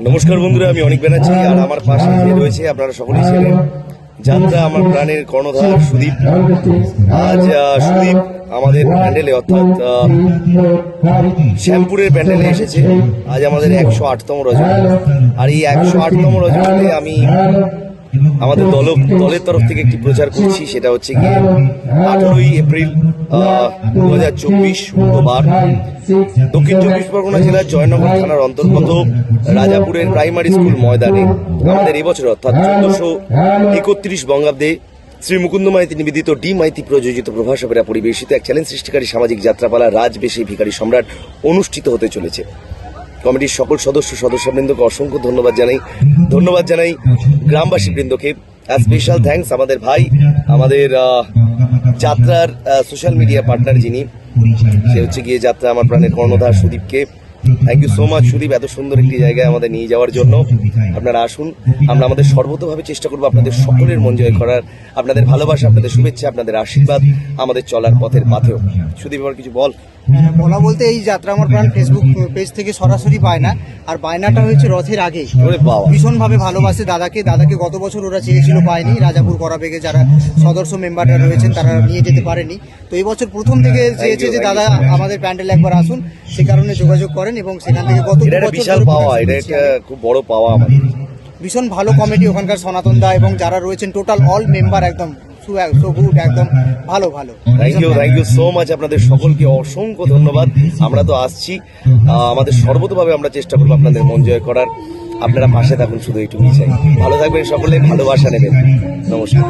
নমস্কার বন্ধুরা, আমি অনিক ব্যানার্জি। আর আমার পাশে যে রয়েছে আপনারা সকলেই ছিলেন যাত্রা আমার প্রাণের কর্ণধার সুদীপ। আজ সুদীপ আমাদের প্যান্ডেলে অর্থাৎ শ্যামপুরের প্যান্ডেলে এসেছে। আজ আমাদের 108তম রজনী। আর এই 108তম রজনীতে আমি আমাদের দলের তরফ থেকে একটি প্রচার করছি, সেটা হচ্ছে গিয়ে 18ই এপ্রিল 2024 শুক্রবার দক্ষিণ চব্বিশ পরগনা জেলার জয়নগর থানার অন্তর্গত রাজাপুরের প্রাইমারি স্কুল ময়দানে আমাদের এবছর অর্থাৎ 1431 বঙ্গাব্দে শ্রী মুকুন্দ মাইতি নিবেদিত ডি মাইতি প্রযোজিত প্রভাসবেরা পরিবেশিত এক চ্যালেঞ্জ সৃষ্টিকারী সামাজিক যাত্রাপালা রাজবেশে ভিখারি সম্রাট অনুষ্ঠিত হতে চলেছে। কমিটির সকল সদস্যবৃন্দকে অসংখ্য ধন্যবাদ জানাই গ্রামবাসী বৃন্দকে। স্পেশাল থ্যাঙ্কস আমাদের ভাই, আমাদের যাত্রার সোশ্যাল মিডিয়া পার্টনার যিনি, সে হচ্ছে গিয়ে যাত্রা আমার প্রাণের কর্ণধার সুদীপকে। Thank you so much Sudip, এত সুন্দর একটি জায়গায় আমাদের নিয়ে যাওয়ার জন্য। আপনারা আসুন, আমরা আমাদের সর্বতভাবে চেষ্টা করবো আপনাদের সকলের মন জয় করার। আপনাদের ভালোবাসা, আপনাদের শুভেচ্ছা, আপনাদের আশীর্বাদ আমাদের চলার পথের পাথেও। সুদীপ আবার কিছু বল। বলা বলতে এই যাত্রা আমার প্রাণ ফেসবুক পেজ থেকে সরাসরি বায়না, আর বায়নাটা হয়েছে রথের আগে। ভীষণভাবে ভালোবাসে দাদাকে গত বছর ওরা চেয়েছিল, পায়নি। রাজাপুর করাবেগে যারা সদস্য মেম্বাররা রয়েছেন তারা নিয়ে যেতে পারেনি, তো এই বছর প্রথম থেকে চেয়েছে যে দাদা আমাদের প্যান্ডেলে একবার আসুন, সে কারণে যোগাযোগ করেন এবং সেখান থেকে বিশাল পাওয়া, এটা একটা খুব বড় পাওয়া আমাদের। ভীষণ ভালো কমিটি ওখানকার, সনাতন দা এবং যারা রয়েছেন টোটাল অল মেম্বার একদম একদম ভালো। থ্যাংক ইউ সো মাচ, আপনাদের সকলকে অসংখ্য ধন্যবাদ। আমরা তো আসছি, আমাদের সর্বতভাবে আমরা চেষ্টা করবো আপনাদের মন জয় করার। আপনারা পাশে থাকুন, শুধু এইটুকুই চাই। ভালো থাকবেন সকলে, ভালোবাসা নেবেন। নমস্কার।